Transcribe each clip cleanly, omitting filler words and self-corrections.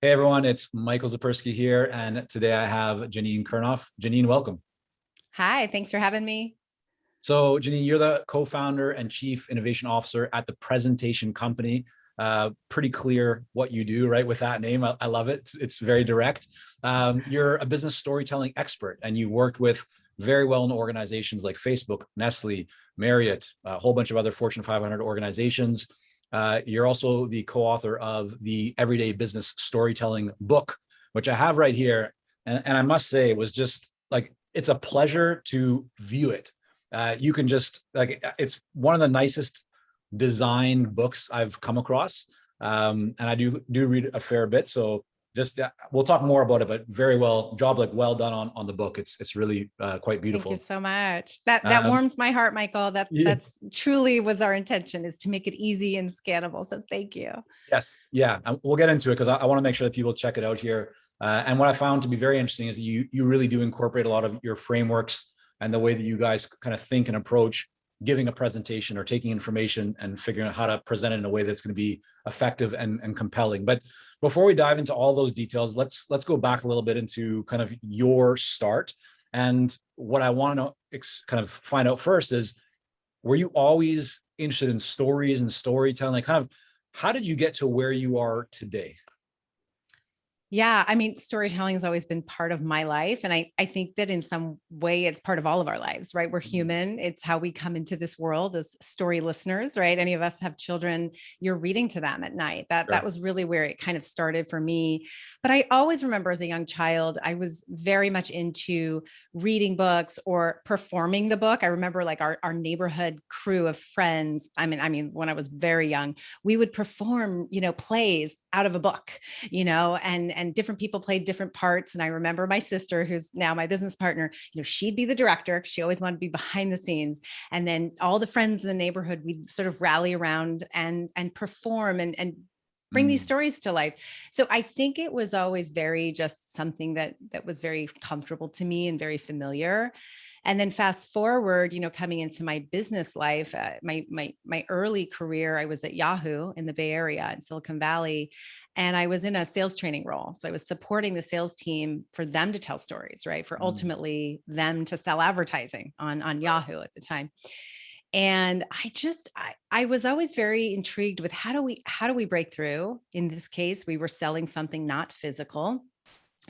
Hey everyone, it's Michael Zapersky here, and today I have Janine Kurnoff. Janine, welcome. Hi, thanks for having me. So, Janine, you're the co-founder and chief innovation officer at the Presentation Company. Pretty clear what you do, right? With that name, I love it. It's very direct. You're a business storytelling expert, and you worked with very well-known organizations like Facebook, Nestle, Marriott, a whole bunch of other Fortune 500 organizations. You're also the co-author of the Everyday Business Storytelling book, which I have right here. And I must say, it was just like, it's a pleasure to view it. You can just, like, it's one of the nicest designed books I've come across. And I do read a fair bit. So just, we'll talk more about it, but very well, well done on the book. It's really quite Thank you beautiful. so much. That Um, warms my heart, Michael. yeah. That's truly was our intention, is to make it easy and scannable. So thank you. Yes. Yeah. We'll get into it because I want to make sure that people check it out here. And what I found to be very interesting is that you really do incorporate a lot of your frameworks and the way that you guys kind of think and approach giving a presentation or taking information and figuring out how to present it in a way that's going to be effective and compelling. But before we dive into all those details, let's go back a little bit into kind of your start. And what I want to kind of find out first is, were you always interested in stories and storytelling? Like, kind of, how did you get to where you are today? Yeah, I mean, storytelling has always been part of my life. And I think that in some way it's part of all of our lives, right? We're human. It's how we come into this world as story listeners, right? Any of us have children, you're reading to them at night. That Sure. was really where it kind of started for me. But I always remember as a young child, I was very much into reading books or performing the book. I remember like our neighborhood crew of friends. I mean, when I was very young, we would perform, plays out of a book, and different people played different parts. And I remember my sister, who's now my business partner, she'd be the director. She always wanted to be behind the scenes. And then all the friends in the neighborhood, we'd sort of rally around and perform and bring these Mm. stories to life. So I think it was always very just something that was very comfortable to me and very familiar. And then fast forward, coming into my business life, my early career, I was at Yahoo in the Bay Area in Silicon Valley, and I was in a sales training role. So I was supporting the sales team for them to tell stories, right? For Mm. ultimately them to sell advertising on Right. Yahoo at the time. And I was always very intrigued with how do we break through? In this case, we were selling something not physical.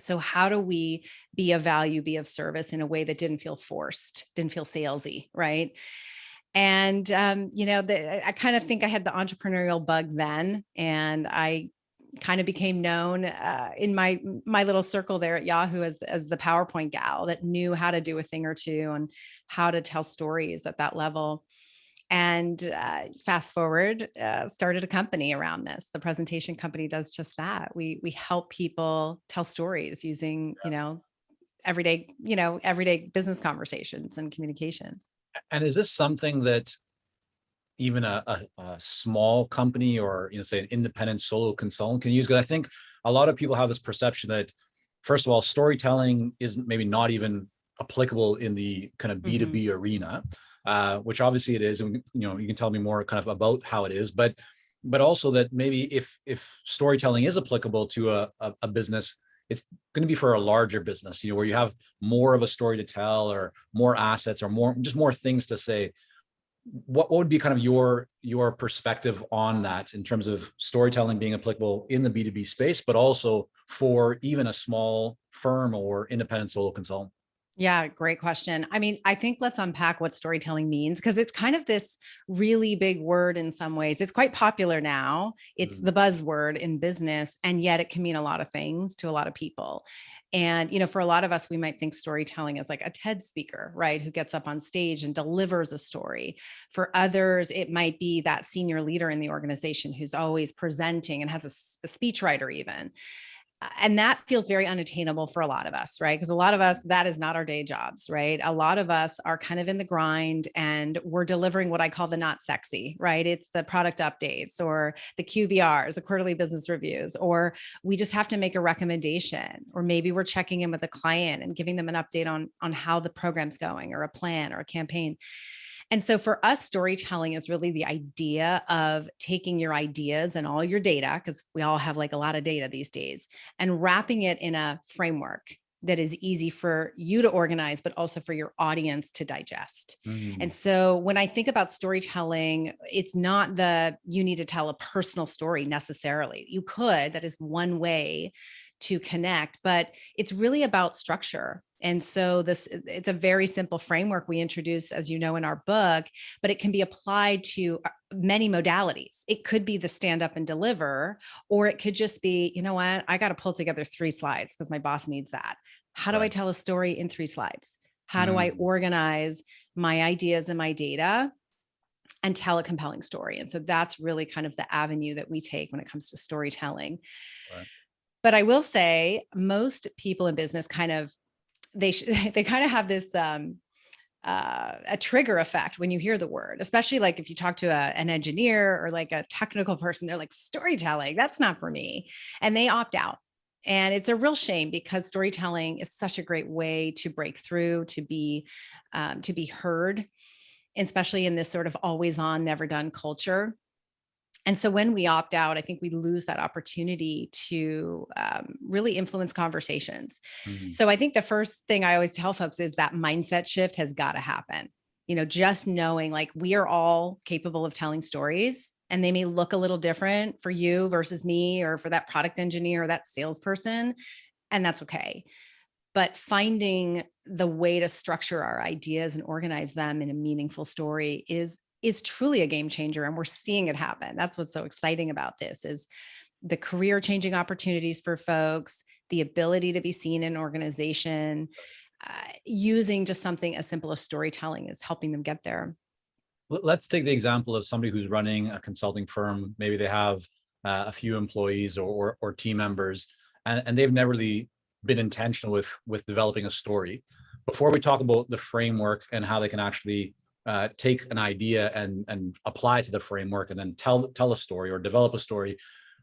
So how do we be of value, be of service in a way that didn't feel forced, didn't feel salesy, right? And I kind of think I had the entrepreneurial bug then, and I kind of became known in my little circle there at Yahoo as the PowerPoint gal that knew how to do a thing or two and how to tell stories at that level. And fast forward, started a company around this. The presentation company does just that. We help people tell stories using everyday business conversations and communications. And is this something that even a small company or, say an independent solo consultant can use? Because I think a lot of people have this perception that, first of all, storytelling isn't maybe not even applicable in the kind of Mhm. B2B arena, which obviously it is. And, you can tell me more kind of about how it is, but also that maybe if storytelling is applicable to a business, it's going to be for a larger business, where you have more of a story to tell or more assets or more things to say. What would be kind of your perspective on that in terms of storytelling being applicable in the B2B space, but also for even a small firm or independent solo consultant? Yeah, great question. I mean, I think let's unpack what storytelling means, because it's kind of this really big word in some ways. It's quite popular now. It's Mm. the buzzword in business, and yet it can mean a lot of things to a lot of people. And, for a lot of us, we might think storytelling is like a TED speaker, right? Who gets up on stage and delivers a story. For others, it might be that senior leader in the organization who's always presenting and has a speechwriter even. And that feels very unattainable for a lot of us, right? Because a lot of us, that is not our day jobs, right? A lot of us are kind of in the grind and we're delivering what I call the not sexy, right? It's the product updates or the QBRs, the quarterly business reviews, or we just have to make a recommendation, or maybe we're checking in with a client and giving them an update on how the program's going, or a plan or a campaign. And so for us, storytelling is really the idea of taking your ideas and all your data, because we all have like a lot of data these days, and wrapping it in a framework that is easy for you to organize, but also for your audience to digest. And Mm, so when I think about storytelling, it's not you need to tell a personal story necessarily. You could, that is one way to connect, but it's really about structure. And so it's a very simple framework we introduce, as you know, in our book, but it can be applied to many modalities. It could be the stand up and deliver, or it could just be, you know what, I got to pull together 3 slides because my boss needs that. How do I right. tell a story in 3 slides? How do I Mm, organize my ideas and my data and tell a compelling story? And so that's really kind of the avenue that we take when it comes to storytelling. right. But I will say most people in business kind of they kind of have this a trigger effect when you hear the word, especially like if you talk to an engineer or like a technical person, they're like, storytelling, that's not for me. And they opt out. And it's a real shame because storytelling is such a great way to break through, to be heard, especially in this sort of always on, never done culture. And so when we opt out, I think we lose that opportunity to really influence conversations. Mm, So I think the first thing I always tell folks is that mindset shift has got to happen. You know, just knowing like we are all capable of telling stories and they may look a little different for you versus me or for that product engineer or that salesperson. And that's okay. But finding the way to structure our ideas and organize them in a meaningful story is truly a game changer, and we're seeing it happen. That's what's so exciting about this is the career changing opportunities for folks, the ability to be seen in an organization, using just something as simple as storytelling is helping them get there. Let's take the example of somebody who's running a consulting firm. Maybe they have a few employees or team members, and they've never really been intentional with developing a story. Before we talk about the framework and how they can actually take an idea and apply it to the framework, and then tell a story or develop a story,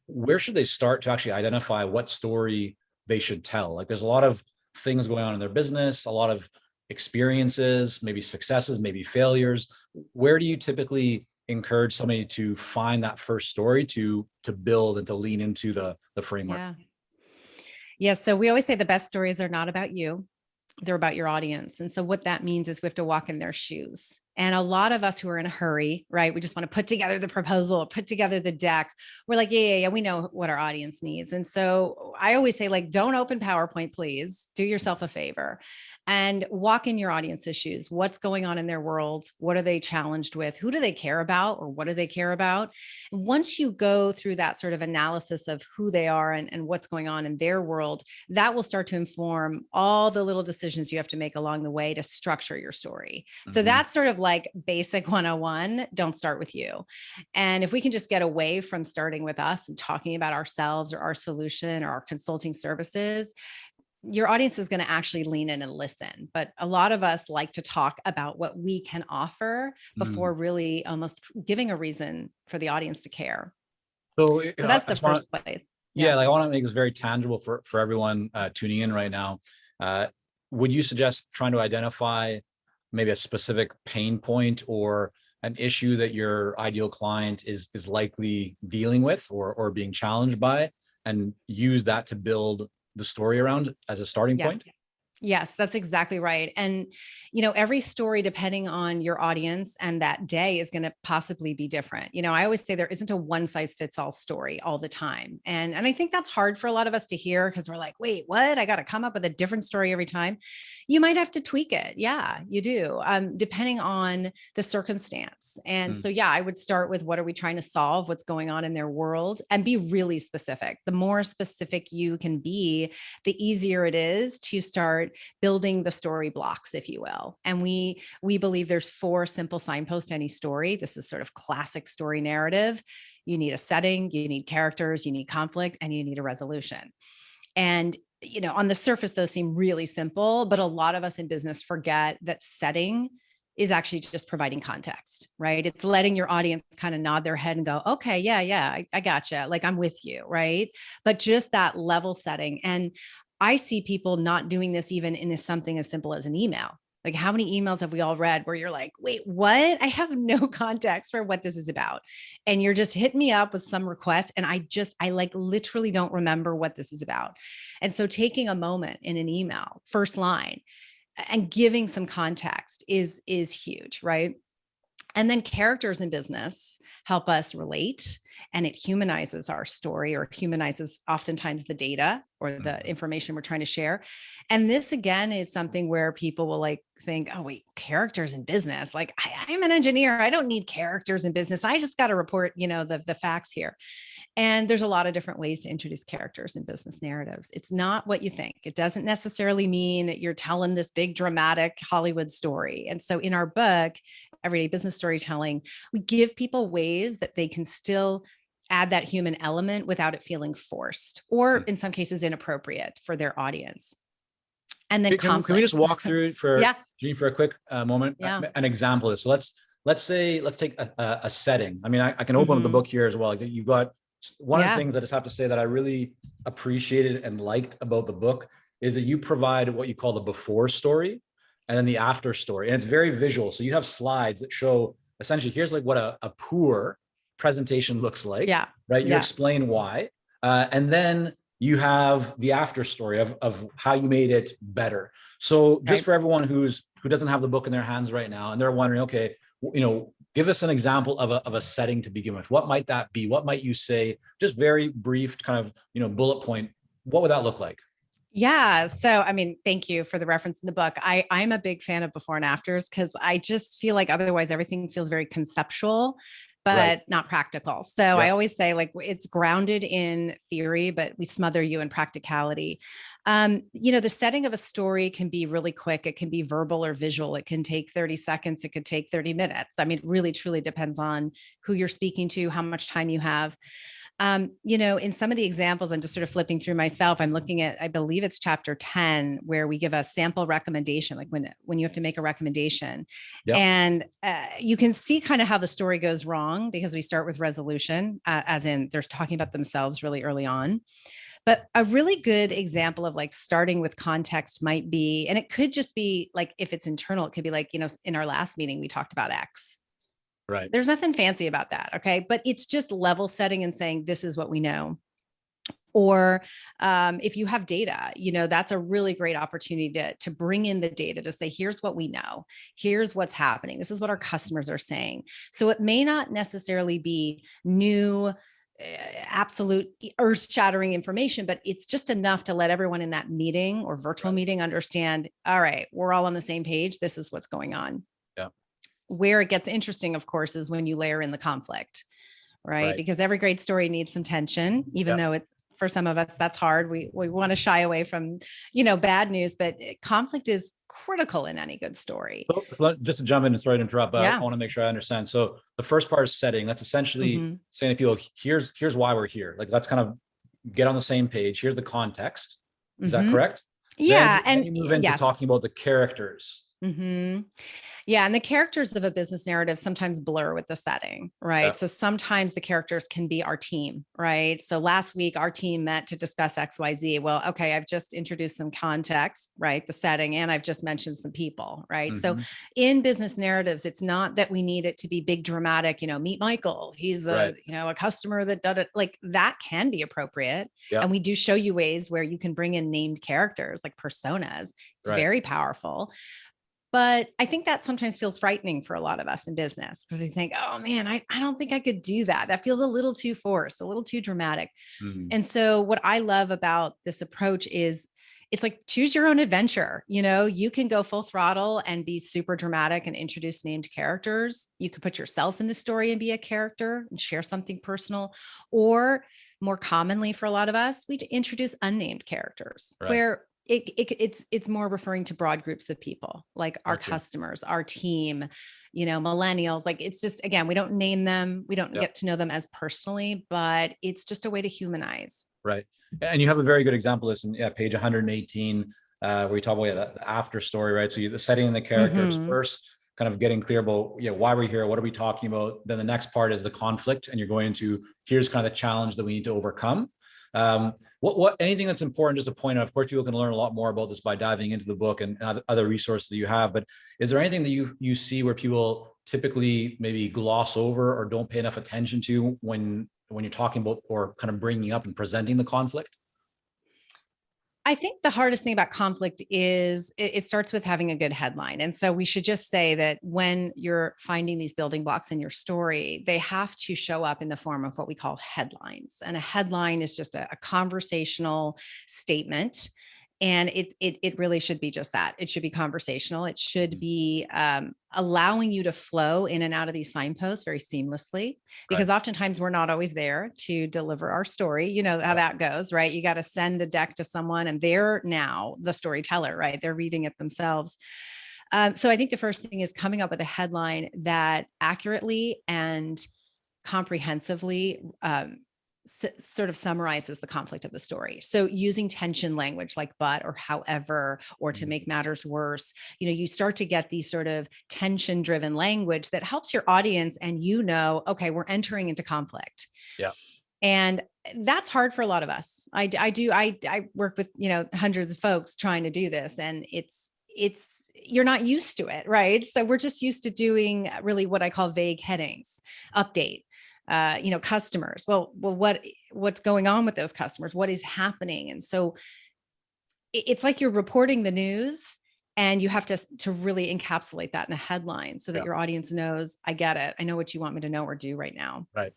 where should they start to actually identify what story they should tell? Like, there's a lot of things going on in their business, a lot of experiences, maybe successes, maybe failures. Where do you typically encourage somebody to find that first story to build and to lean into the framework? Yeah. Yeah. So we always say the best stories are not about you, they're about your audience. And so what that means is we have to walk in their shoes. And a lot of us who are in a hurry, right? We just want to put together the proposal, put together the deck. We're like, yeah, we know what our audience needs. And so I always say, like, don't open PowerPoint, please. Do yourself a favor and walk in your audience's shoes. What's going on in their world? What are they challenged with? Who do they care about? Or what do they care about? And once you go through that sort of analysis of who they are and what's going on in their world, that will start to inform all the little decisions you have to make along the way to structure your story. So Mhm. that's sort of like basic 101. Don't start with you. And if we can just get away from starting with us and talking about ourselves or our solution or our consulting services, your audience is going to actually lean in and listen. But a lot of us like to talk about what we can offer Mm. before really almost giving a reason for the audience to care. So So I that's the just want first place. yeah, Yeah. like I want to make this very tangible for everyone tuning in right now. Uh, would you suggest trying to identify maybe a specific pain point or an issue that your ideal client is likely dealing with or being challenged by, and use that to build the story around as a starting Yeah. point? Yes, that's exactly right. And, you know, every story, depending on your audience and that day, is going to possibly be different. You know, I always say there isn't a one size fits all story all the time. And I think that's hard for a lot of us to hear because we're like, wait, what? I got to come up with a different story every time. You might have to tweak it. Yeah, you do, depending on the circumstance. And Mm, so, yeah, I would start with what are we trying to solve? What's going on in their world? And be really specific. The more specific you can be, the easier it is to start building the story blocks, if you will. And we believe there's 4 simple signposts to any story. This is sort of classic story narrative. You need a setting, you need characters, you need conflict, and you need a resolution. And you know, on the surface, those seem really simple, but a lot of us in business forget that setting is actually just providing context, right? It's letting your audience kind of nod their head and go, okay, yeah, I gotcha. Like I'm with you, right? But just that level setting. And I see people not doing this even in something as simple as an email. Like, how many emails have we all read where you're like, wait, what? I have no context for what this is about. And you're just hitting me up with some request. And I like literally don't remember what this is about. And so taking a moment in an email, first line, and giving some context is huge, right? And then characters in business help us relate, and it humanizes our story, or humanizes oftentimes the data or the information we're trying to share. And this again is something where people will like think, oh wait, characters in business. Like I'm an engineer. I don't need characters in business. I just got to report, the facts here. And there's a lot of different ways to introduce characters in business narratives. It's not what you think. It doesn't necessarily mean you're telling this big dramatic Hollywood story. And so in our book, Everyday Business Storytelling, we give people ways that they can still add that human element without it feeling forced, or in some cases inappropriate for their audience. And then can we just walk through for yeah. Janine for a quick moment, Yeah. an example of this? So let's take a setting. I mean, I can open up the book here as well. You've got one of the things I just have to say that I really appreciated and liked about the book is that you provide what you call the before story and then the after story. And it's very visual. So you have slides that show essentially, here's like what a poor presentation looks like, Yeah. right? You Yeah. explain why. And then you have the after story of how you made it better. So just for everyone who doesn't have the book in their hands right now, and they're wondering, okay, give us an example of a setting to begin with. What might that be? What might you say? Just very brief kind of, bullet point. What would that look like? Yeah. So, I mean, thank you for the reference in the book. I'm a big fan of before and afters because I just feel like otherwise everything feels very conceptual, but not practical. So I always say like it's grounded in theory, but we smother you in practicality. The setting of a story can be really quick. It can be verbal or visual. It can take 30 seconds. It could take 30 minutes. I mean, it really, truly depends on who you're speaking to, how much time you have. In some of the examples, I'm just sort of flipping through myself. I'm looking at, I believe it's chapter 10, where we give a sample recommendation, like when you have to make a recommendation. And you can see kind of how the story goes wrong because we start with resolution, as in they're talking about themselves really early on. But a really good example of like starting with context might be, and it could just be like, if it's internal, it could be like, in our last meeting, we talked about X. Right. There's nothing fancy about that. Okay. But it's just level setting and saying, this is what we know. Or if you have data, that's a really great opportunity to bring in the data to say, here's what we know. Here's what's happening. This is what our customers are saying. So it may not necessarily be new, absolute earth-shattering information, but it's just enough to let everyone in that meeting or virtual meeting understand, all right, we're all on the same page. This is what's going on. Where it gets interesting, of course, is when you layer in the conflict, right? Because every great story needs some tension, even though for some of us, that's hard. We want to shy away from, bad news, but conflict is critical in any good story. So just to jump in and sorry to interrupt, but I want to make sure I understand. So the first part is setting. That's essentially saying to people, here's why we're here. Like, let's kind of get on the same page. Here's the context. Is that correct? Yeah. Then you move into talking about the characters. Yeah. And the characters of a business narrative sometimes blur with the setting, right? So sometimes the characters can be our team, right? So last week, our team met to discuss XYZ. Well, okay, I've just introduced some context, right? The setting, and I've just mentioned some people, right? So in business narratives, it's not that we need it to be big, dramatic, meet Michael. He's a customer that like that can be appropriate. And we do show you ways where you can bring in named characters like personas. It's very powerful. But I think that sometimes feels frightening for a lot of us in business because we think, oh man, I don't think I could do that. That feels a little too forced, a little too dramatic. And so what I love about this approach is it's like, choose your own adventure. You can go full throttle and be super dramatic and introduce named characters. You could put yourself in the story and be a character and share something personal. Or more commonly for a lot of us, we introduce unnamed characters where it's more referring to broad groups of people, like our customers, our team, millennials. Like, it's just, again, we don't name them. We don't get to know them as personally, but it's just a way to humanize. Right. And you have a very good example of this in page 118, where you talk about the after story, right? So the setting and the characters first, kind of getting clear about why we're here, what are we talking about? Then the next part is the conflict, and you're going to, here's kind of the challenge that we need to overcome. Anything that's important just to point out, of course, people can learn a lot more about this by diving into the book and other resources that you have, but is there anything that you see where people typically maybe gloss over or don't pay enough attention to when you're talking about or kind of bringing up and presenting the conflict? I think the hardest thing about conflict is it starts with having a good headline. And so we should just say that when you're finding these building blocks in your story, they have to show up in the form of what we call headlines. And a headline is just a conversational statement. And it really should be just that. It should be conversational. It should be allowing you to flow in and out of these signposts very seamlessly, because oftentimes we're not always there to deliver our story. You know how that goes, right? You got to send a deck to someone and they're now the storyteller, right? They're reading it themselves. So I think the first thing is coming up with a headline that accurately and comprehensively sort of summarizes the conflict of the story. So using tension language like but or however, or to make matters worse, you start to get these sort of tension driven language that helps your audience and okay, we're entering into conflict. Yeah. And that's hard for a lot of us. I work with, hundreds of folks trying to do this, and it's you're not used to it, right? So we're just used to doing really what I call vague headings, update, customers. Well, what's going on with those customers? What is happening? And so it's like you're reporting the news, and you have to really encapsulate that in a headline so that your audience knows, I get it. I know what you want me to know or do right now. Right.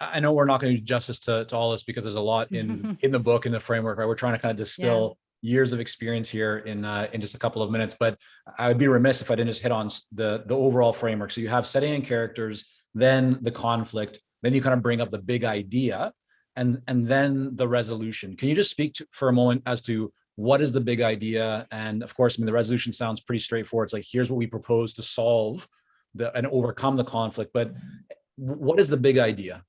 I know we're not going to do justice to all this because there's a lot in the book, in the framework, right? We're trying to kind of distill years of experience here in just a couple of minutes, but I would be remiss if I didn't just hit on the overall framework. So you have setting and characters, then the conflict, then you kind of bring up the big idea, and then the resolution. Can you just speak for a moment as to what is the big idea? And of course, the resolution sounds pretty straightforward. It's like, here's what we propose to solve and overcome the conflict, but what is the big idea?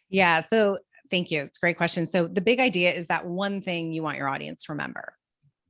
Yeah. So thank you. It's a great question. So the big idea is that one thing you want your audience to remember,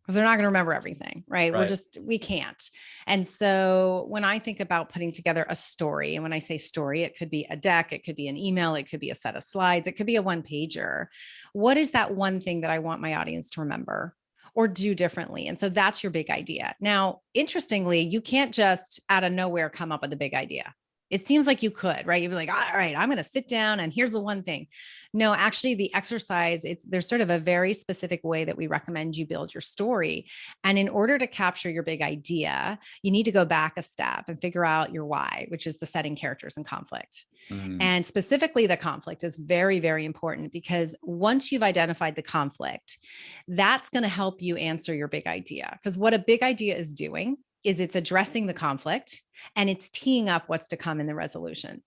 because they're not going to remember everything, right? We can't. And so when I think about putting together a story, and when I say story, it could be a deck, it could be an email, it could be a set of slides, it could be a one pager. What is that one thing that I want my audience to remember or do differently? And so that's your big idea. Now, interestingly, you can't just out of nowhere come up with a big idea. It seems like you could, right? You'd be like, all right, I'm going to sit down and here's the one thing. No, actually the exercise, there's sort of a very specific way that we recommend you build your story. And in order to capture your big idea, you need to go back a step and figure out your why, which is the setting, characters, and conflict. And specifically the conflict is very, very important, because once you've identified the conflict, that's going to help you answer your big idea. Because what a big idea is doing is it's addressing the conflict and it's teeing up what's to come in the resolution.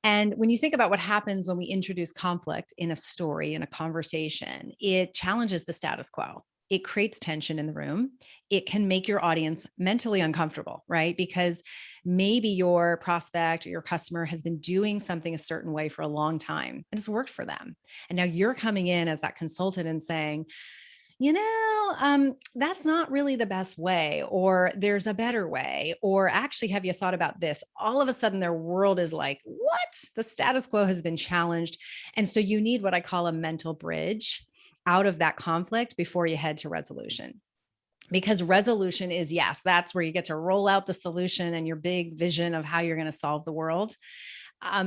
And when you think about what happens when we introduce conflict in a story, in a conversation, it challenges the status quo. It creates tension in the room. It can make your audience mentally uncomfortable, right? Because maybe your prospect or your customer has been doing something a certain way for a long time and it's worked for them. And now you're coming in as that consultant and saying, that's not really the best way, or there's a better way, or actually, have you thought about this? All of a sudden, their world is like, what? The status quo has been challenged. And so you need what I call a mental bridge out of that conflict before you head to resolution. Because resolution is, yes, that's where you get to roll out the solution and your big vision of how you're going to solve the world.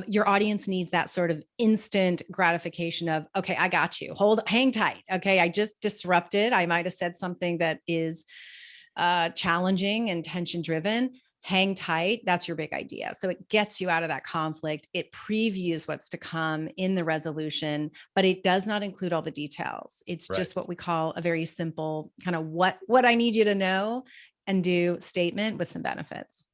Your audience needs that sort of instant gratification of, okay, I got you. Hang tight. Okay. I just disrupted. I might've said something that is challenging and tension driven. Hang tight. That's your big idea. So it gets you out of that conflict. It previews what's to come in the resolution, but it does not include all the details. It's just what we call a very simple kind of what I need you to know and do statement with some benefits.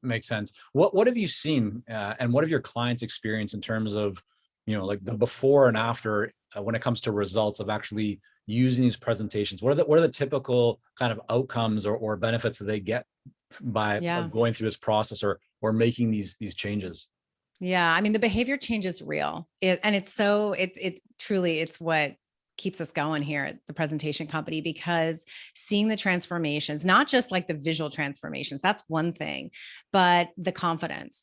Makes sense. What have you seen and what have your clients experienced in terms of, like the before and after when it comes to results of actually using these presentations? What are the typical kind of outcomes or benefits that they get by going through this process or making these changes? Yeah. The behavior change is real. It's truly, it's what keeps us going here at the presentation company, because seeing the transformations, not just like the visual transformations, that's one thing, but the confidence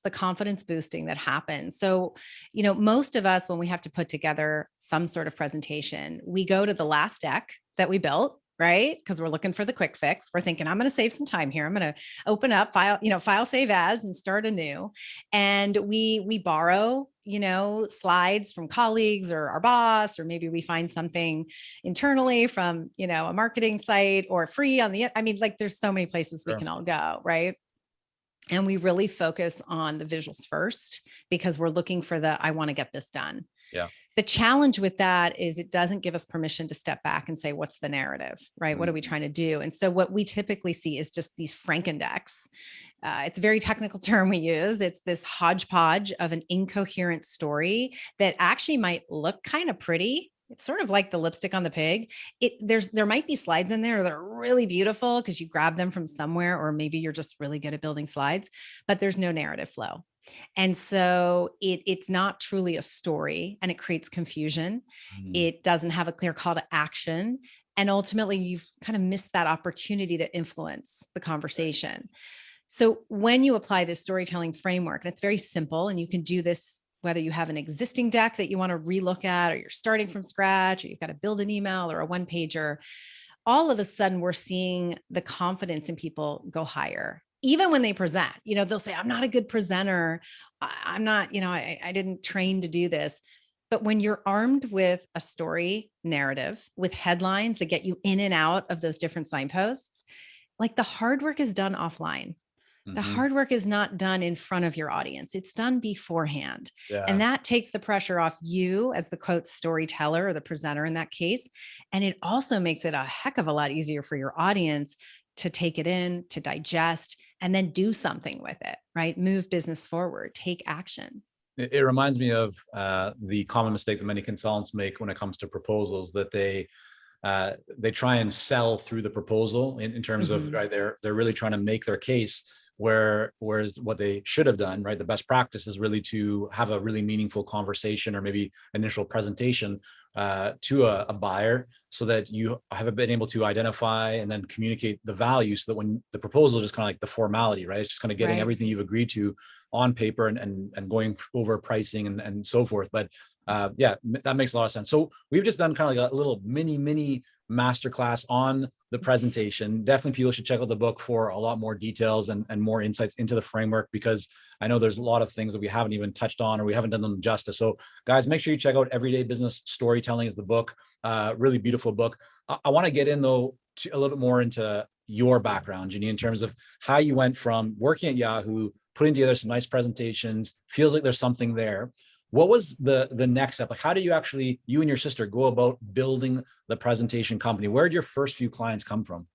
boosting that happens. So, most of us, when we have to put together some sort of presentation, we go to the last deck that we built, right? Because we're looking for the quick fix. We're thinking, I'm going to save some time here. I'm going to open up file save as and start anew. And we borrow, slides from colleagues or our boss, or maybe we find something internally from, a marketing site or free on like there's so many places we can all go, right? And we really focus on the visuals first, because we're looking for I want to get this done. Yeah. The challenge with that is it doesn't give us permission to step back and say, what's the narrative, right? What are we trying to do? And so what we typically see is just these Frankendecks. It's a very technical term we use. It's this hodgepodge of an incoherent story that actually might look kind of pretty. It's sort of like the lipstick on the pig. There might be slides in there that are really beautiful because you grab them from somewhere, or maybe you're just really good at building slides, but there's no narrative flow. And so it's not truly a story, and it creates confusion. It doesn't have a clear call to action. And ultimately, you've kind of missed that opportunity to influence the conversation. So when you apply this storytelling framework, and it's very simple, and you can do this whether you have an existing deck that you want to relook at, or you're starting from scratch, or you've got to build an email or a one-pager, all of a sudden we're seeing the confidence in people go higher. Even when they present, they'll say, I'm not a good presenter. I'm not, I didn't train to do this. But when you're armed with a story narrative, with headlines that get you in and out of those different signposts, like the hard work is done offline. The hard work is not done in front of your audience. It's done beforehand. Yeah. And that takes the pressure off you as the quote storyteller, or the presenter in that case. And it also makes it a heck of a lot easier for your audience to take it in, to digest, and then do something with it, right? Move business forward, take action. It reminds me of the common mistake that many consultants make when it comes to proposals, that they try and sell through the proposal in terms of, right, they're really trying to make their case, whereas what they should have done, right, the best practice is really to have a really meaningful conversation, or maybe initial presentation to a buyer, so that you have been able to identify and then communicate the value, so that when the proposal is just kind of like the formality, right, it's just kind of getting everything you've agreed to on paper and going over pricing and so forth. But yeah, that makes a lot of sense. So we've just done kind of like a little mini masterclass on the presentation. Definitely people should check out the book for a lot more details and more insights into the framework, because I know there's a lot of things that we haven't even touched on, or we haven't done them justice. So guys, make sure you check out Everyday Business Storytelling is the book. Really beautiful book. I want to get in though a little bit more into your background, Janine, in terms of how you went from working at Yahoo, putting together some nice presentations, feels like there's something there. What was the next step? Like, how did you and your sister go about building the presentation company? Where did your first few clients come from?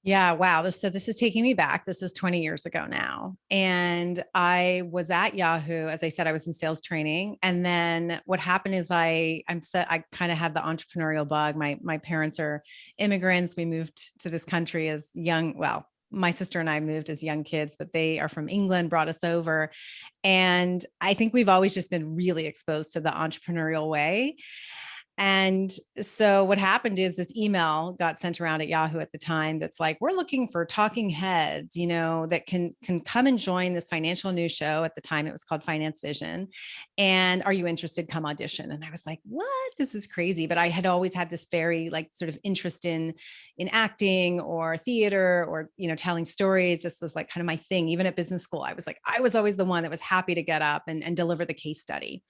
Yeah, wow. This is taking me back. This is 20 years ago now. And I was at Yahoo. As I said, I was in sales training. And then what happened is I kind of had the entrepreneurial bug. My parents are immigrants. We moved to this country as young, well, my sister and I moved as young kids, but they are from England, brought us over. And I think we've always just been really exposed to the entrepreneurial way. And so what happened is this email got sent around at Yahoo at the time that's like, we're looking for talking heads, that can come and join this financial news show. At the time, it was called Finance Vision. And are you interested? Come audition. And I was like, what? This is crazy. But I had always had this very sort of interest in acting or theater or, telling stories. This was like kind of my thing. Even at business school, I was always the one that was happy to get up and deliver the case study.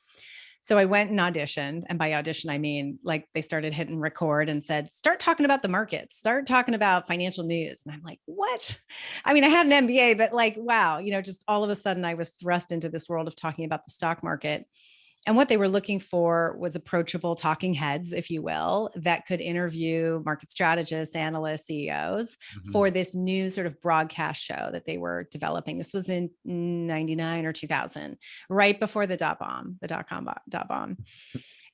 So I went and auditioned. And by audition, I mean, they started hitting record and said, start talking about the markets, start talking about financial news. And I'm like, what? I mean, I had an MBA, but wow, just all of a sudden I was thrust into this world of talking about the stock market. And what they were looking for was approachable talking heads, if you will, that could interview market strategists, analysts, CEOs for this new sort of broadcast show that they were developing. This was in 99 or 2000, right before the dot-com bomb.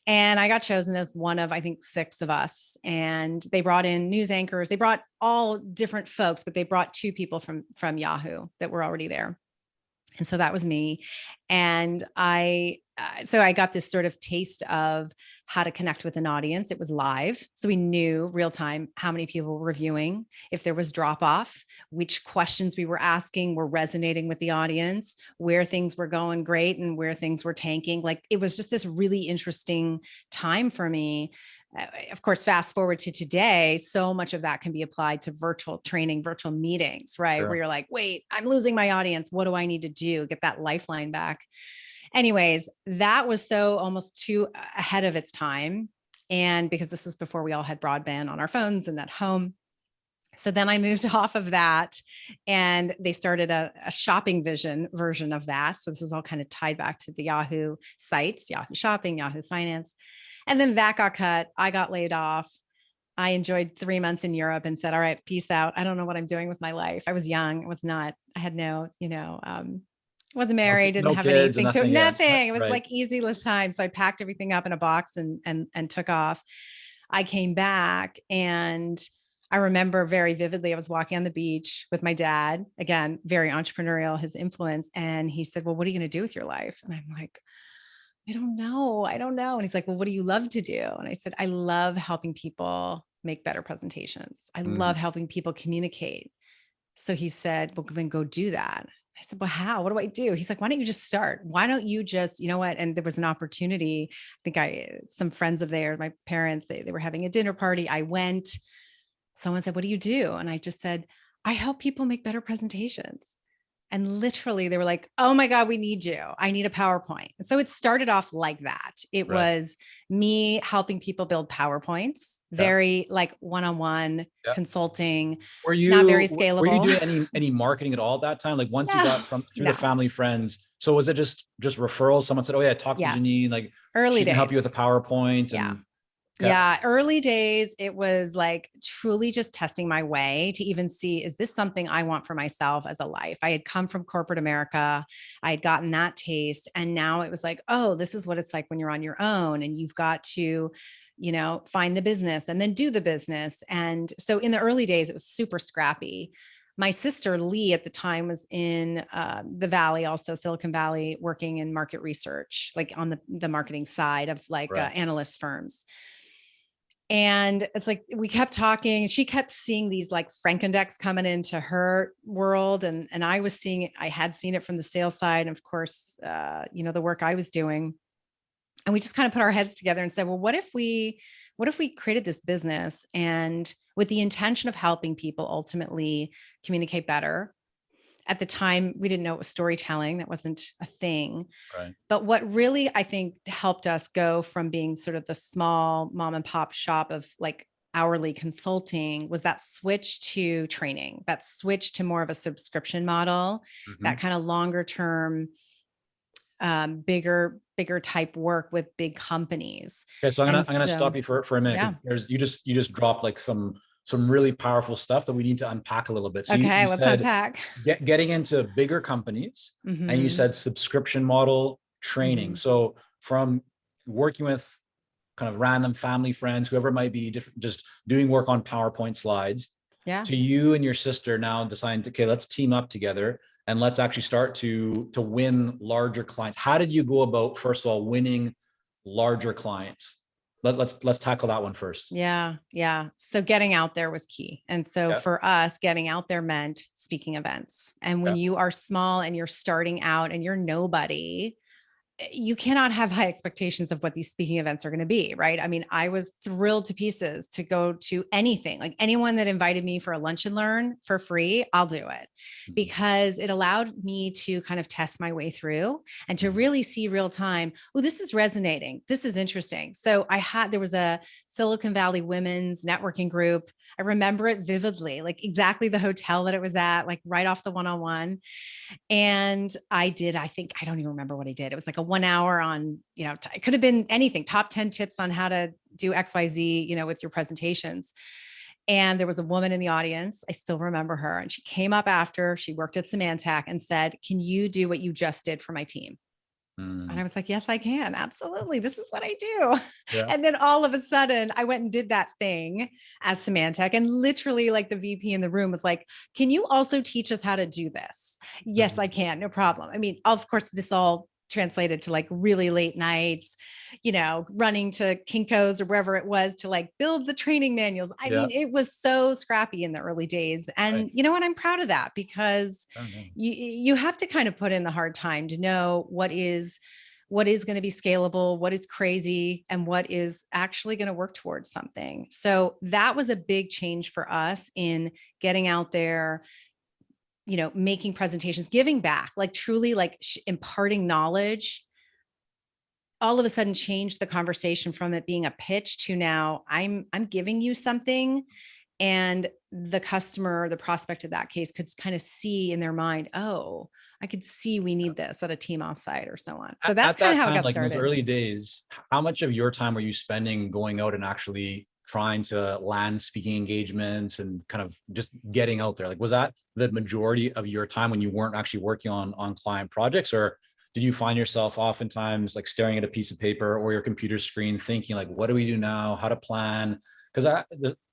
And I got chosen as one of, I think, 6 of us. And they brought in news anchors. They brought all different folks, but they brought 2 people from Yahoo that were already there. And so that was me. And I so I got this sort of taste of how to connect with an audience. It was live. So we knew real time how many people were reviewing, if there was drop off, which questions we were asking were resonating with the audience, where things were going great and where things were tanking. Like it was just this really interesting time for me. Of course, fast forward to today, so much of that can be applied to virtual training, virtual meetings, right? Sure. Where you're like, wait, I'm losing my audience. What do I need to do? Get that lifeline back. Anyways, that was so almost too ahead of its time. And because this was before we all had broadband on our phones and at home. So then I moved off of that and they started a shopping vision version of that. So this is all kind of tied back to the Yahoo sites, Yahoo Shopping, Yahoo Finance. And then that got cut. I got laid off. I enjoyed 3 months in Europe and said, all right, peace out. I don't know what I'm doing with my life. I was young. I had no, wasn't married, didn't No have kids and anything nothing. Yeah. nothing. It was Right. like easy time. So I packed everything up in a box and took off. I came back and I remember very vividly, I was walking on the beach with my dad, again, very entrepreneurial, his influence. And he said, well, what are you going to do with your life? And I'm like, I don't know. I don't know. And he's like, well, what do you love to do? And I said, I love helping people make better presentations. I Mm. love helping people communicate. So he said, well, then go do that. I said, well, how? What do I do? He's like, why don't you just start? Why don't you just, you know what? And there was an opportunity. I think some friends of theirs, my parents, they were having a dinner party. I went. Someone said, what do you do? And I just said, I help people make better presentations. And literally they were like, oh my God, we need you. I need a PowerPoint. And so it started off like that. It Right. was me helping people build PowerPoints, Yeah. very like one-on-one Yeah. consulting, Were not very were you scalable. doing any marketing at all at that time? Like once you No, got from through the no. family friends, so was it just referrals? Someone said, "Oh yeah, talk to Janine. Yes. Like Early she can help days. you with a PowerPoint." Yeah. And okay, Yeah, early days, it was like truly just testing my way to even see, is this something I want for myself as a life? I had come from corporate America. I had gotten that taste. And now it was like, oh, this is what it's like when you're on your own and you've got to, find the business and then do the business. And so in the early days, it was super scrappy. My sister Lee at the time was in the Valley, also Silicon Valley, working in market research, like on the marketing side of like right. analyst firms. And it's like we kept talking. She kept seeing these like Frankendecks coming into her world, and I was seeing it. I had seen it from the sales side, and of course, the work I was doing. And we just kind of put our heads together and said, well, what if we created this business and with the intention of helping people ultimately communicate better? At the time, we didn't know it was storytelling. That wasn't a thing. Right. But what really, I think, helped us go from being sort of the small mom and pop shop of like hourly consulting was that switch to training, that switch to more of a subscription model, Mm-hmm. that kind of longer term, bigger type work with big companies. Okay, so And I'm gonna so, stop you for a minute yeah. because you just dropped like some really powerful stuff that we need to unpack a little bit. So Okay, you let's said unpack. getting into bigger companies, and you Hmm. said subscription model training. Hmm. So from working with kind of random family friends, whoever it might be, different, just doing work on PowerPoint slides, Yeah. to you and your sister now deciding to, okay, let's team up together and let's actually start to win larger clients. How did you go about, first of all, winning larger clients? Let's tackle that one first. Yeah. Yeah. So getting out there was key. And so Yeah. for us, getting out there meant speaking events. And when Yeah. you are small and you're starting out and you're nobody, you cannot have high expectations of what these speaking events are going to be, right? I mean, I was thrilled to pieces to go to anything, like anyone that invited me for a lunch and learn for free, I'll do it because it allowed me to kind of test my way through and to really see real time, oh, this is resonating. This is interesting. So there was a Silicon Valley women's networking group. I remember it vividly, like exactly the hotel that it was at, like right off the 101. And I think, I don't even remember what I did. It was like a 1 hour on, it could have been anything, top 10 tips on how to do XYZ, with your presentations. And there was a woman in the audience. I still remember her. And she came up after she worked at Symantec and said, can you do what you just did for my team? And I was like, yes, I can. Absolutely. This is what I do. Yeah. And then all of a sudden I went and did that thing at Symantec. And literally like the VP in the room was like, can you also teach us how to do this? Yes, I can. No problem. I mean, of course, this all translated to like really late nights, running to Kinko's or wherever it was to like build the training manuals. I Yeah. mean, it was so scrappy in the early days. And Right. you know what? I'm proud of that because I don't know. you have to kind of put in the hard time to know what is going to be scalable, what is crazy, and what is actually going to work towards something. So that was a big change for us in getting out there, making presentations, giving back, like truly like imparting knowledge. All of a sudden changed the conversation from it being a pitch to now I'm giving you something, and the customer, the prospect of that case could kind of see in their mind, oh, I could see we need this at a team offsite or so on. So that's At kind of that how it time, got like in those started. early days, how much of your time were you spending going out and actually trying to land speaking engagements and kind of just getting out there? Like, was that the majority of your time when you weren't actually working on client projects, or did you find yourself oftentimes like staring at a piece of paper or your computer screen thinking like, what do we do now? How to plan? Because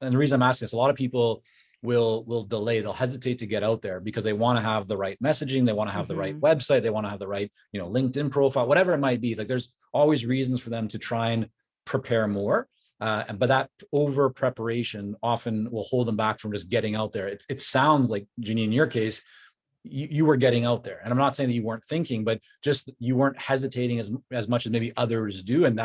and the reason I'm asking this, a lot of people will delay, they'll hesitate to get out there because they want to have the right messaging, they want to have the right website, they want to have the right LinkedIn profile, whatever it might be. Like there's always reasons for them to try and prepare more, but that over preparation often will hold them back from just getting out there. It sounds like, Janine, in your case, you were getting out there, and I'm not saying that you weren't thinking, but just you weren't hesitating as much as maybe others do, and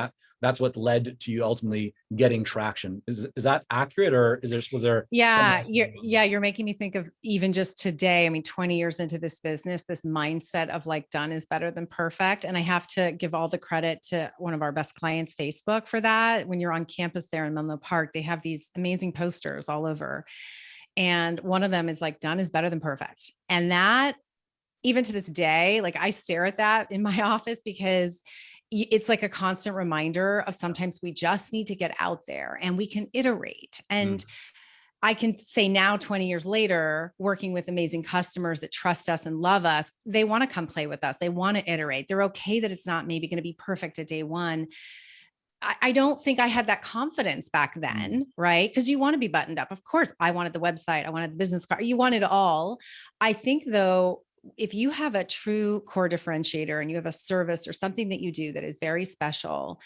that's what led to you ultimately getting traction. Is that accurate, or was there something Yeah, else you're going on? yeah, you're making me think of even just today. I mean, 20 years into this business, this mindset of like done is better than perfect. And I have to give all the credit to one of our best clients, Facebook, for that. When you're on campus there in Menlo Park, they have these amazing posters all over. And one of them is like, done is better than perfect. And that, even to this day, like I stare at that in my office because it's like a constant reminder of sometimes we just need to get out there and we can iterate. And I can say now, 20 years later, working with amazing customers that trust us and love us, they want to come play with us. They want to iterate. They're okay that it's not maybe going to be perfect at day one. I don't think I had that confidence back then, right? Because you want to be buttoned up. Of course, I wanted the website, I wanted the business card, you want it all. I think though, if you have a true core differentiator and you have a service or something that you do that is very special,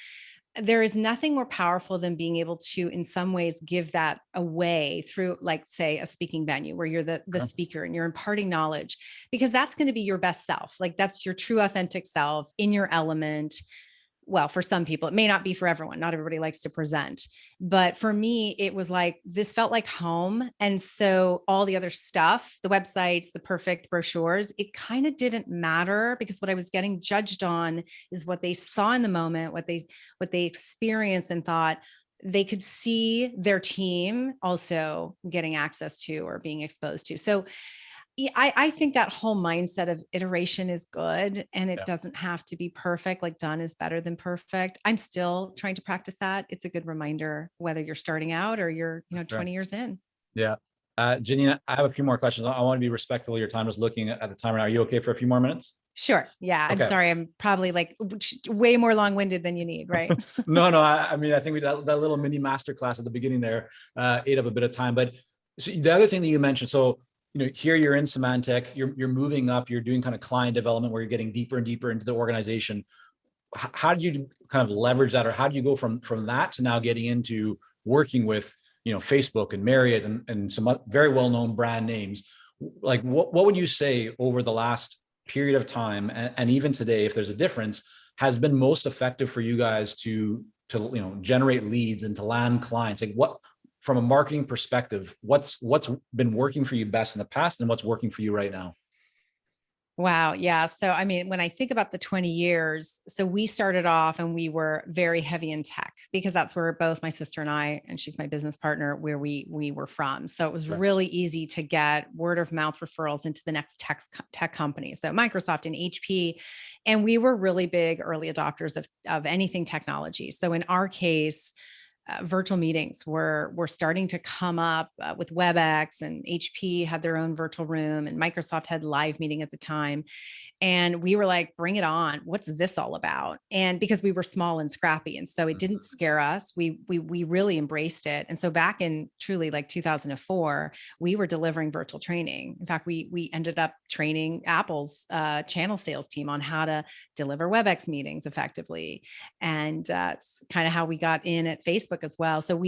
there is nothing more powerful than being able to, in some ways, give that away through, like, say, a speaking venue where you're the speaker and you're imparting knowledge, because that's going to be your best self. Like that's your true authentic self in your element. Well, for some people, it may not be for everyone. Not everybody likes to present. But for me, it was like, this felt like home. And so all the other stuff, the websites, the perfect brochures, it kind of didn't matter because what I was getting judged on is what they saw in the moment, what they experienced and thought they could see their team also getting access to or being exposed to. So yeah, I think that whole mindset of iteration is good, and it Yeah. doesn't have to be perfect. Like done is better than perfect. I'm still trying to practice that. It's a good reminder whether you're starting out or you're, Sure. 20 years in. Yeah. Janine, I have a few more questions. I want to be respectful of your time. Just looking at the timer. Are you okay for a few more minutes? Sure. Yeah. I'm Okay. sorry. I'm probably like way more long-winded than you need, right? No. I mean, I think that little mini masterclass at the beginning there ate up a bit of time. But so the other thing that you mentioned, so here you're in Symantec, you're moving up, you're doing kind of client development where you're getting deeper and deeper into the organization. How do you kind of leverage that, or how do you go from that to now getting into working with Facebook and Marriott and some very well-known brand names? Like what would you say over the last period of time and even today, if there's a difference, has been most effective for you guys to generate leads and to land clients? Like what, from a marketing perspective, what's been working for you best in the past and what's working for you right now? Wow. Yeah. So, I mean, when I think about the 20 years, so we started off and we were very heavy in tech because that's where both my sister and I, and she's my business partner, where we were from. So it was Right. really easy to get word of mouth referrals into the next tech company. So Microsoft and HP, and we were really big early adopters of anything technology. So in our case, virtual meetings were starting to come up with WebEx, and HP had their own virtual room, and Microsoft had live meeting at the time. And we were like, bring it on. What's this all about? And because we were small and scrappy. And so it didn't scare us. We really embraced it. And so back in truly like 2004, we were delivering virtual training. In fact, we ended up training Apple's channel sales team on how to deliver WebEx meetings effectively. And it's kind of how we got in at Facebook as well. So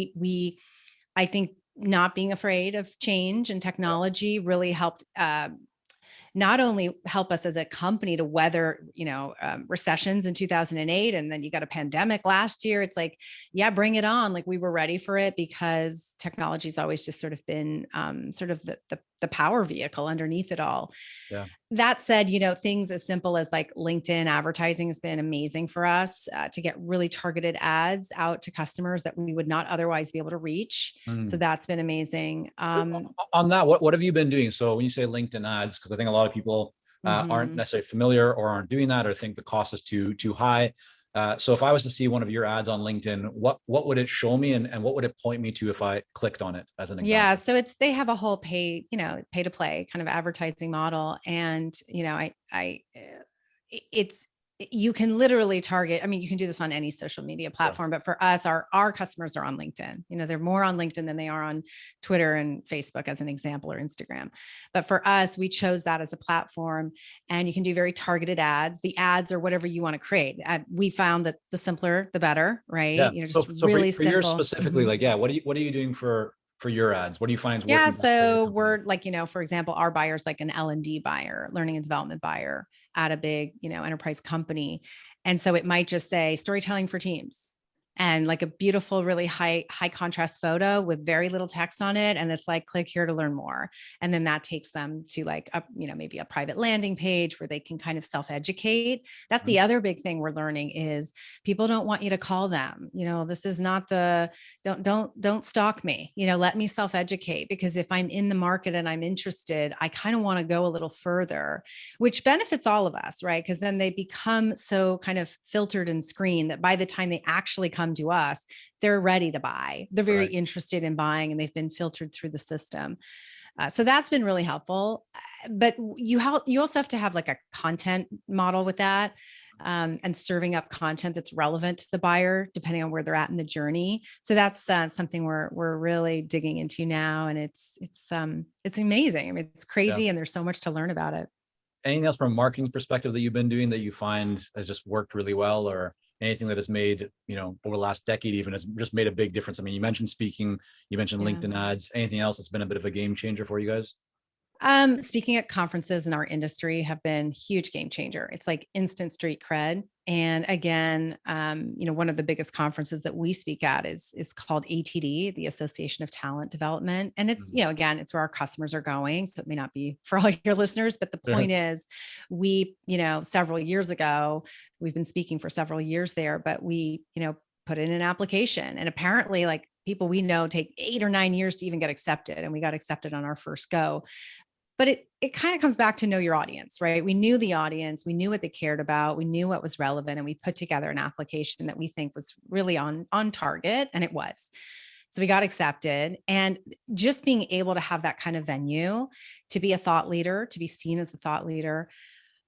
I think not being afraid of change and technology really helped not only help us as a company to weather, recessions in 2008, and then you got a pandemic last year. It's like, yeah, bring it on. Like we were ready for it because technology's always just sort of been sort of the power vehicle underneath it all. Yeah. That said, things as simple as like LinkedIn advertising has been amazing for us to get really targeted ads out to customers that we would not otherwise be able to reach. So that's been amazing. On that, what have you been doing? So when you say LinkedIn ads, because I think a lot of people aren't necessarily familiar or aren't doing that or think the cost is too high. So if I was to see one of your ads on LinkedIn, what would it show me, and what would it point me to if I clicked on it as an example? Yeah. So they have a whole pay to play kind of advertising model. And, it's, you can literally target. I mean, you can do this on any social media platform, but for us, our customers are on LinkedIn. They're more on LinkedIn than they are on Twitter and Facebook, as an example, or Instagram. But for us, we chose that as a platform, and you can do very targeted ads. The ads are whatever you want to create. We found that the simpler, the better, right? Yeah. Just So really for yours simple. specifically, like, yeah, what are you doing for your ads? What do you find is Yeah. working best for your So company? we're like, for example, our buyer's like an L&D buyer, learning and development buyer at a big, enterprise company. And so it might just say storytelling for teams, and like a beautiful, really high contrast photo with very little text on it. And it's like, click here to learn more. And then that takes them to like maybe a private landing page where they can kind of self-educate. That's the other big thing we're learning is people don't want you to call them. This is not don't stalk me, let me self-educate, because if I'm in the market and I'm interested, I kind of want to go a little further, which benefits all of us, right? Because then they become so kind of filtered and screened that by the time they actually come to us, they're ready to buy. They're very interested in buying, and they've been filtered through the system. So that's been really helpful. But you also have to have like a content model with that. And serving up content that's relevant to the buyer, depending on where they're at in the journey. So that's something we're really digging into now, and it's amazing. I mean, it's crazy, and there's so much to learn about it. Anything else from a marketing perspective that you've been doing that you find has just worked really well, or anything that has made, over the last decade even has just made a big difference? I mean, you mentioned speaking, you mentioned LinkedIn ads. Anything else that's been a bit of a game changer for you guys? Speaking at conferences in our industry have been huge game changer. It's like instant street cred. And again, one of the biggest conferences that we speak at is called ATD, the Association of Talent Development. And it's, again, it's where our customers are going. So it may not be for all your listeners, but the point is we, several years ago, we've been speaking for several years there, but we, put in an application, and apparently like people we know take 8 or 9 years to even get accepted. And we got accepted on our first go. But it kind of comes back to know your audience, right? We knew the audience, we knew what they cared about, we knew what was relevant, and we put together an application that we think was really on target, and it was. So we got accepted, and just being able to have that kind of venue, to be a thought leader, to be seen as a thought leader.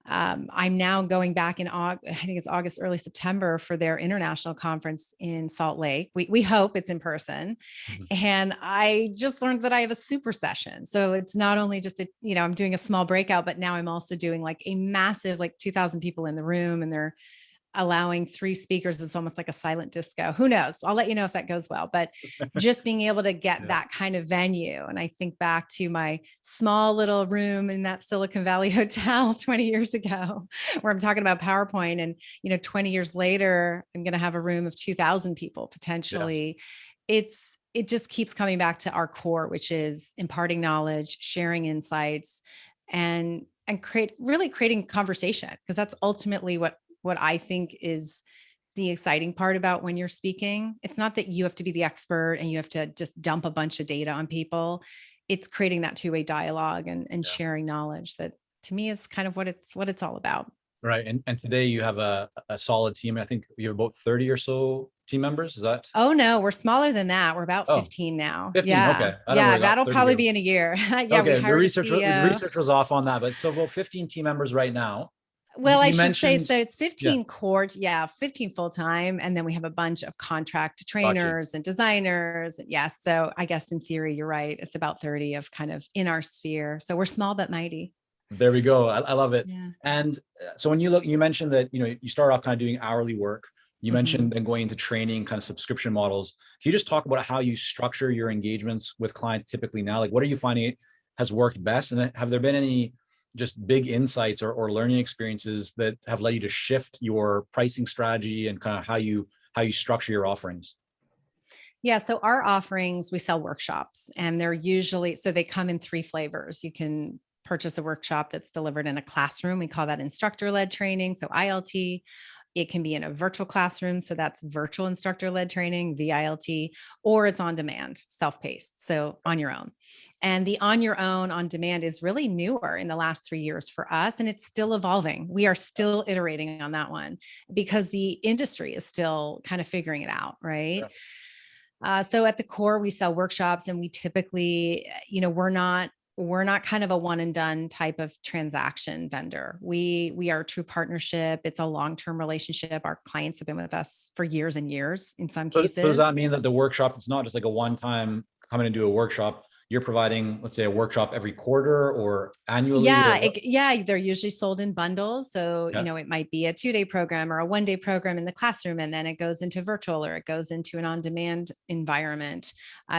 I'm now going back in I think it's August, early September, for their international conference in Salt Lake. We hope it's in person. And I just learned that I have a super session. So it's not only just I'm doing a small breakout, but now I'm also doing like a massive, like 2,000 people in the room, and they're allowing 3 speakers. It's almost like a silent disco. Who knows? I'll let you know if that goes well, but just being able to get that kind of venue. And I think back to my small little room in that Silicon Valley hotel 20 years ago, where I'm talking about PowerPoint, and, 20 years later, I'm going to have a room of 2,000 people potentially. It just keeps coming back to our core, which is imparting knowledge, sharing insights, and creating conversation, because that's ultimately what I think is the exciting part about when you're speaking. It's not that you have to be the expert and you have to just dump a bunch of data on people. It's creating that two-way dialogue and sharing knowledge that, to me, is kind of what it's all about. Right. And today you have a solid team. I think you have about 30 or so team members? Is that? Oh no, we're smaller than that. We're about Oh, 15 now. 15. Yeah. Okay. I don't Yeah. really got That'll 30 probably here. be in a year. Yeah. We Okay. The hired a CEO. research was off on that, but so about 15 team members right now. Well, I You should say, mentioned, so it's yeah, 15 core, yeah, 15 full-time. And then we have a bunch of contract gotcha. trainers and designers. Yes. So I guess in theory, you're right. It's about 30 of kind of in our sphere. So we're small but mighty. There we go. I love it. Yeah. And so when you look, you mentioned that, you start off kind of doing hourly work. You Mhm. mentioned then going into training, kind of subscription models. Can you just talk about how you structure your engagements with clients typically now? Like, what are you finding has worked best? And then have there been any just big insights or learning experiences that have led you to shift your pricing strategy and kind of how you structure your offerings? Yeah. So our offerings, we sell workshops and they're usually, so they come in three flavors. You can purchase a workshop that's delivered in a classroom. We call that instructor led training. So ILT. It can be in a virtual classroom. So that's virtual instructor led training, VILT, or it's on demand, self paced. So on your own. And the on your own on demand is really newer in the last 3 years for us. And it's still evolving. We are still iterating on that one because the industry is still kind of figuring it out. Right. Yeah. So at the core, we sell workshops, and we typically, we're not kind of a one and done type of transaction vendor. We are a true partnership. It's a long-term relationship. Our clients have been with us for years and years in some So does cases. that mean that the workshop, it's not just like a one-time come in and do a workshop? You're providing, let's say, a workshop every quarter or annually or Yeah, what? they're usually sold in bundles. So, Yeah. it might be a 2-day program or a 1-day program in the classroom, and then it goes into virtual or it goes into an on-demand environment.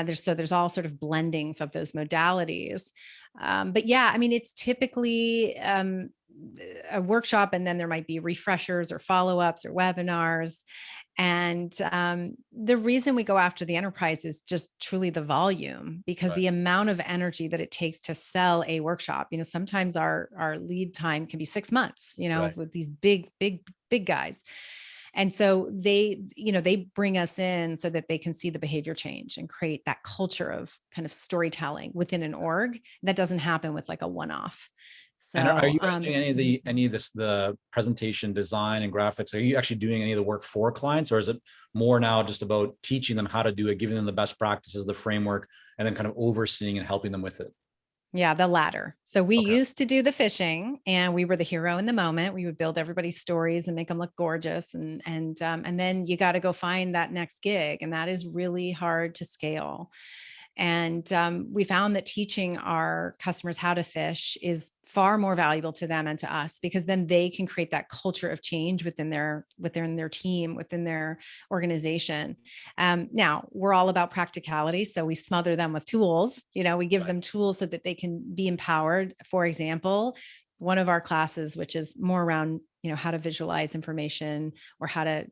There's all sort of blendings of those modalities. But yeah, I mean, it's typically a workshop, and then there might be refreshers or follow-ups or webinars. And the reason we go after the enterprise is just truly the volume, because Right. the amount of energy that it takes to sell a workshop, sometimes our lead time can be 6 months, Right. with these big, big, big guys. And so they bring us in so that they can see the behavior change and create that culture of kind of storytelling within an org. That doesn't happen with like a one-off. And are So you guys doing any of this, the presentation design and graphics? Are you actually doing any of the work for clients, or is it more now just about teaching them how to do it, giving them the best practices, the framework, and then kind of overseeing and helping them with it? Yeah, the latter. So we Okay. used to do the fishing, and we were the hero in the moment. We would build everybody's stories and make them look gorgeous, and then you got to go find that next gig, and that is really hard to scale. And we found that teaching our customers how to fish is far more valuable to them and to us, because then they can create that culture of change within their team, within their organization. Now we're all about practicality, so we smother them with tools. We give Right. them tools so that they can be empowered. For example, one of our classes, which is more around how to visualize information or how to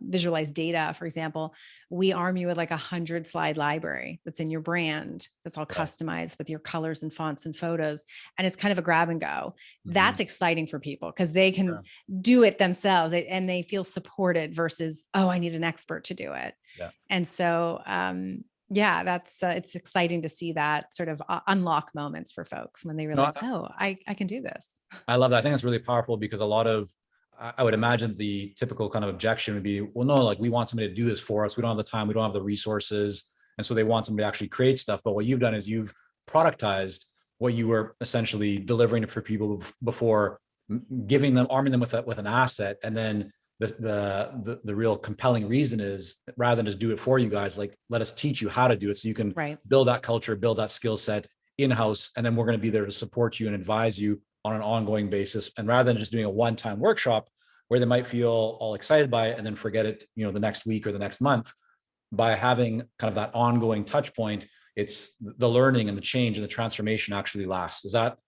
visualize data, for example, we arm you with like 100 slide library that's in your brand, that's all Right. customized with your colors and fonts and photos, and it's kind of a grab and go. Mhm. That's exciting for people because they can Sure. do it themselves, and they feel supported versus, oh, I need an expert to do it. Yeah. And so yeah, that's it's exciting to see that sort of unlock moments for folks when they No, realize, oh, I can do this. I love that. I think it's really powerful because a lot of, I would imagine the typical kind of objection would be, well, no, like we want somebody to do this for us. We don't have the time. We don't have the resources. And so they want somebody to actually create stuff. But what you've done is you've productized what you were essentially delivering for people before, giving them, arming them with an asset. And then the real compelling reason is, rather than just do it for you guys, like, let us teach you how to do it so you can Right. build that culture, build that skill set in-house. And then we're going to be there to support you and advise you on an ongoing basis. And rather than just doing a one-time workshop where they might feel all excited by it and then forget it, the next week or the next month, by having kind of that ongoing touch point, it's the learning and the change and the transformation actually lasts. Is that?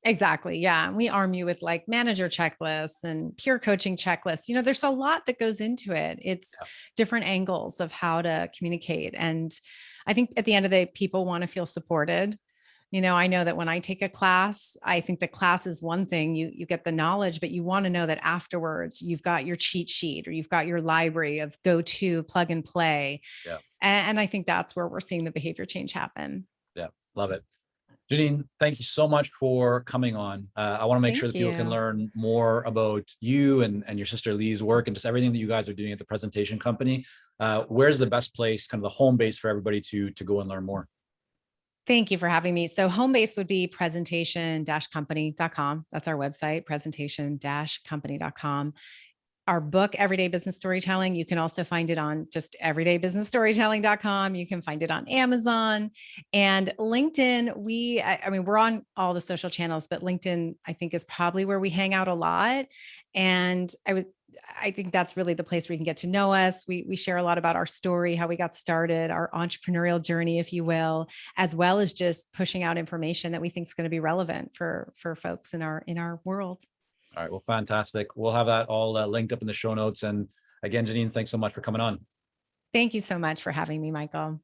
Exactly. Yeah. We arm you with like manager checklists and peer coaching checklists. There's a lot that goes into it. It's Yeah. different angles of how to communicate. And I think at the end of the day, people want to feel supported. I know that when I take a class, I think the class is one thing. You get the knowledge, but you want to know that afterwards you've got your cheat sheet or you've got your library of go-to plug and play. Yeah. And I think that's where we're seeing the behavior change happen. Yeah. Love it. Janine, thank you so much for coming on. I want to make sure Thank that people can you. learn more about you and your sister Lee's work and just everything that you guys are doing at the presentation company. where's the best place, kind of the home base for everybody to go and learn more? Thank you for having me. So home base would be presentation-company.com. That's our website, presentation-company.com. Our book, Everyday Business Storytelling, you can also find it on just everydaybusinessstorytelling.com. You can find it on Amazon and LinkedIn. I mean, we're on all the social channels, but LinkedIn, I think, is probably where we hang out a lot. And I think that's really the place where you can get to know us. We share a lot about our story, how we got started, our entrepreneurial journey, if you will, as well as just pushing out information that we think is going to be relevant for folks in our world. All right. Well, fantastic. We'll have that all linked up in the show notes. And again, Janine, thanks so much for coming on. Thank you so much for having me, Michael.